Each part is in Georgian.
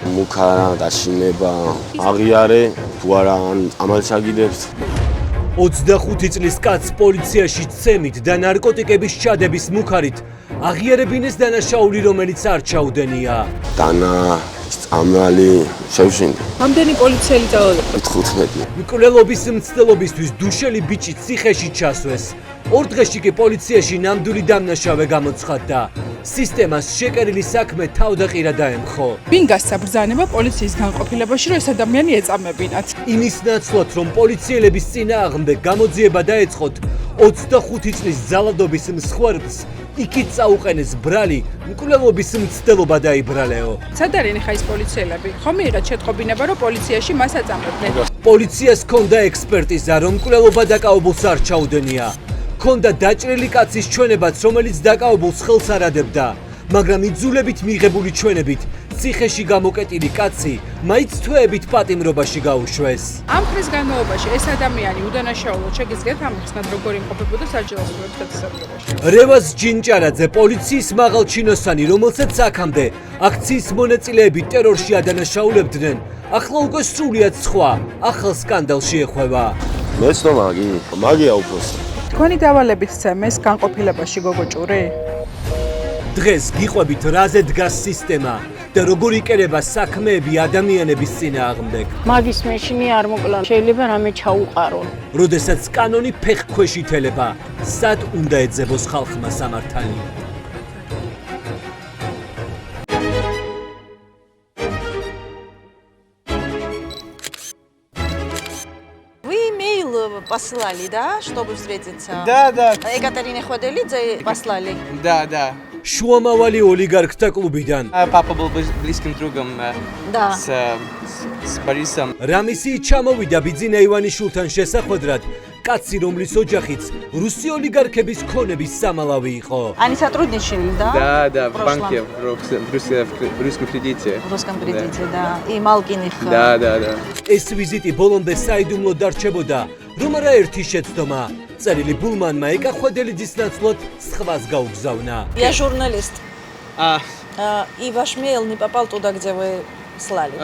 მუქარა დაშინება აღიარე თუ არა ამალსაგიდებს 25 წლის კაცს პოლიციაში ცემით და ნარკოტიკების ჩადების მუქარით აღიარებინეს დანაშაული, რომელიც არ ჩაუდენია. დანა ამალი შევშინდა. Რამდენი პოლიციელი წავედა? 15. მკვლელობის მცდელობისთვის დუშელი ბიჭი ციხეში ჩასვეს. 2 დღეში კი პოლიციაში ნამდვილი დამნაშავე გამოცხადდა. სისტემას შეკერილი საქმე თავდაყირა დაემხო. ვინ გასცა ბრძანება პოლიციის განყოფილებაში, რომ ეს ადამიანი ეწამებინათ? იმის ნაცვლად, რომ პოლიციელების წინააღმდეგ გამოძიება დაეწყოთ 25 წლის ძალადობის მსხვერპლს, იქით წაუყენეს ბრალი, მკვლელობის მცდელობა დაიბრალეო. სად არიან ხა ეს პოლიციელები? ხომ მიიღეთ შეტყობინება, რომ პოლიციაში მას აწამებდნენ? პოლიციას ჰქონდა ექსპერტიზა, რომ მკვლელობა დაკავებულს არ ჩაუდენია. ჰქონდა დაჭრილი კაცის ჩვენებაც, რომელიც დაკავებულს ხელს არ ადებდა, მაგრამ იძულებით მიღებული ჩვენებით ციხეში გამოკეტილი კაცი მაინც თვეებით პატიმრობაში გაუშვეს. ამ ხნის განმავლობაში ეს ადამიანი უდანაშაულოდ შეგიძლიათ ამოხსნათ, როგორ იმყოფებოდა საჯარო სპეცსაბჭოში. რევაზ ჯინჭარაძე, პოლიციის მაღალჩინოსანი, რომელსაც აქამდე აქციის მონაწილეები ტერორში ადანაშაულებდნენ, ახლა უკვე სრულიად სხვა, ახალ სკანდალში ეხვევა. მეცნო მაგია უფროს. თქვენი დავალებით ცემეს განყოფილებაში გოგოჭური? დღეს გიყვებით რაზე დგას სისტემა და როგორ იკერება საქმეები ადამიანების წინააღმდეგ. მაგის მეშინი არ მოკლა, შეიძლება რამე ჩაუყარონ. როდესაც კანონი ფეხქვეშ ითელება, სად უნდა ეძებოს ხალხმა სამართალი? Послали, да, чтобы встретиться? Да. Екатерине Хваделидзе послали? Да. შუამავალი ოლიგარქთა კლუბიდან. Папа был близким другом Да. с Борисом. რამისი ჩამოვიდა ბიძინა ივანიშვილთან შესახვედრად, კაცი, რომლის ოჯახიც რუსი ოლიგარქების ქონების სამალავი იყო. Они сотрудничали, да? Да, в прошлом? банке, в русском кредите. В русском кредите, да. И Малкиных. Да. ეს ვიზიტი ბოლომდე საიდუმლო დარჩებოდა, რომ არა ერთი შეცდომა. წერილი ბულმანმა ეკახვედელიძის ნაცვლად სხვას გაუგზავნა. Я журналист. И ваш мейл не попал туда, где вы слали.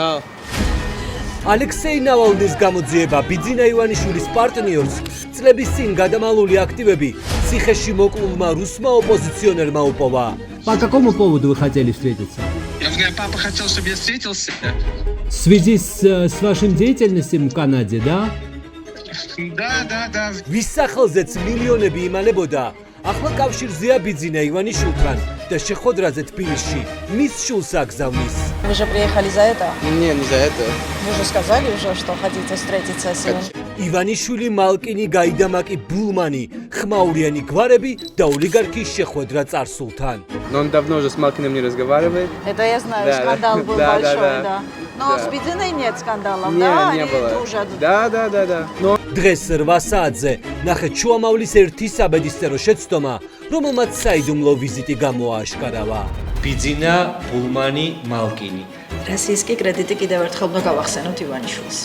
ალექსეი ნავალნის გამოძიება ბიძინა ივანიშვილის პარტნიორს წლების წინ გადამალული აქტივები ციხეში მოკლულმა რუსმა ოპოზიციონერმა უპოვა. По какому поводу вы хотели встретиться? Папа хотел, чтобы я встретился. В связи с вашим деятельностью в Канаде, да? Да. ვის სახელზეც მილიონები იმალებოდა, ახლა კავშირზეა ბიძინა ივანიშვილთან და შეხვედრაზე თბილისში მის შულს აგზავნის. Вы же приехали за это? Не за это. Вы же сказали уже, что хотите встретиться сегодня. ივანიშვილი, მალკინი, გაიდამაკი, ბულმანი, ხმაურიანი გვარები და ოლიგარქის შეხვედრა წარსულთან. Но он давно уже с Малкиным не разговаривает. Это я знаю, Да, скандал был да, большой, да. да. Но с Бединой нет скандалов, Не, да? не Они было. дружат. Да. Но დღეს 8 საათზე ნახეთ შუამავლის ერთი საბედისწერო შეცდომა, რომელმაც საიდუმლო ვიზიტი გამოააშკარავა. ბიძინა, ბულმანი, მალკინი. Российский кредиты კიდევ ერთხელ უნდა გავახსენოთ ივანიშვილს.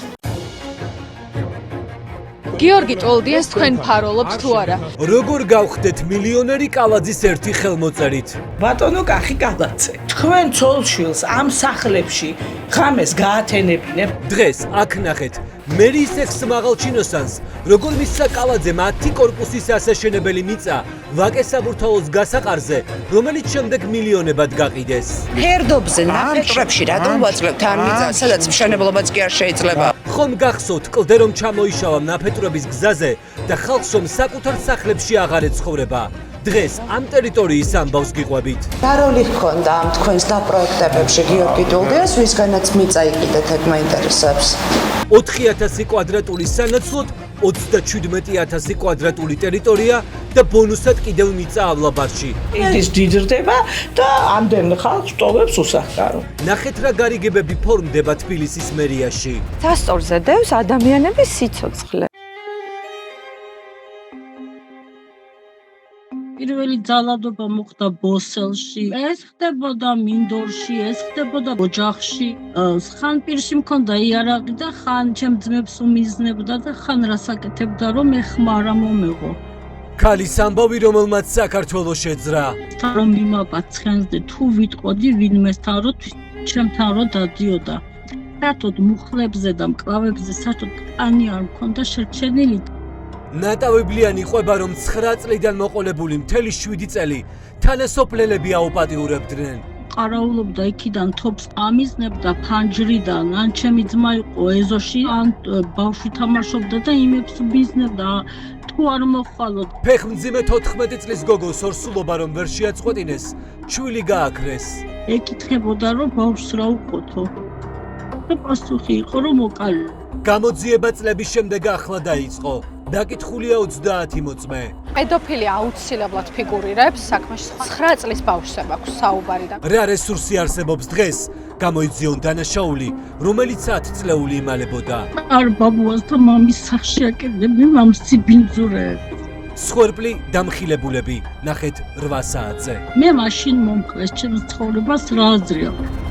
გიორგი ჭოლდიას თქვენ ფაროლობთ თუ არა? როგორ გავხდეთ მილიონერი კალაძის ერთი ხელმოწერით? ბატონო კახი კალაძე, თქვენ ცოლშვილს ამ სახლებში ღამეს გაათენებინებ. დღეს აქ ნახეთ მერის ექს-მაღალჩინოსანს, როგორ მისცა კალაძემ 10 კორპუსის ასაშენებელი მიწა ვაკე-საბურთალოს გასაყარზე, რომელიც შემდეგ მილიონებად გაყიდეს. ფერდობზე ნაფეტრებში რატომ ვაძლევთ ამ მიწას, სადაც მშენებლობაც კი არ შეიძლება? ხომ გახსოვთ, კლდე რომ ჩამოიშალა ნაფეტრობის გზაზე და ხალხს რომ საკუთარ სახლებში აღარ ეცხოვრება. დღეს ამ ტერიტორიის ამბავს გიყვებით. რა როლი ჰქონდა ამ თქვენს დაპროექტებებში გიორგი ჭოლდიას, ვისგანაც მიწა იყიდეთ, ეგ მაინტერესებს. 4000 კვადრატული სანაცვლოდ 37000 კვადრატული ტერიტორია და ბონუსად კიდევ მიწა ავლაბარში. ის დიდრდება და ამდენ ხალხს ტოვებს უსახკარო. ნახეთ რა გარიგებები ფორმდება თბილისის მერიაში. სასწორზე დევს ადამიანების სიცოცხლე. პირველი ძალადობა მოხდა ბოსელში, ეს ხდებოდა მინდორში, ეს ხდებოდა ოჯახში. ხან პირში მქონდა იარაღი და ხან ჩემ ძმებს უმიზნებდა და ხან რასაკეთებდა რომ ეხმა რა მომეღო. ქალის ამბავი, რომელმაც საქართველოს შეძრა. რომ მიმაპაცხენს და თუ ვიტყოდი ვინმესთან რომ ჩემთან რო დადიოდა. საერთოდ მუხლებზე და მკლავებზე საერთოდ კანი არ მქონდა შერჩენილი. ნატავებლიანი ყვება, რომ 9 წლიდან მოყოლებული მთელი 7 წელი თანასოფლელები აუპატიურებდნენ. ყარაულობდა იქიდან თოფს ამიზნებდა ფანჯრიდან, ან ჩემი ძმა იყო ეზოში, ან ბავშვი თამაშობდა და იმებს ბიზნებდა. თუ არ მოხვალოდ. ფეხმძიმე 14 წლის გოგოს ორსულობა რომ ვერ შეაწყვეტინეს, ჩვილი გააქრეს. ეკითხებოდა რომ ბავშვს რა უყოთო. და პასუხი იყო რომ მოკალი. გამოძიება წლების შემდეგ ახლა დაიწყო. დაკითხულია 30 მოწმე. პედოფილი აუცილებლად ფიგურირებს საქმეში. 9 წლის ბავშვზე მაქვს საუბარი და რა რესურსი არსებობს დღეს? გამოიძიონ დანაშაული, რომელიც 10 წლეული იმალებოდა. არ ბაბუას და მამის სახში აკეთებდი მამსი ბინძურებს. სხორპლი დამხილებულები, ნახეთ 8 საათზე. მე მაშინ მომკლეს ჩემს ცხოვრებას რა აზრი აქვს.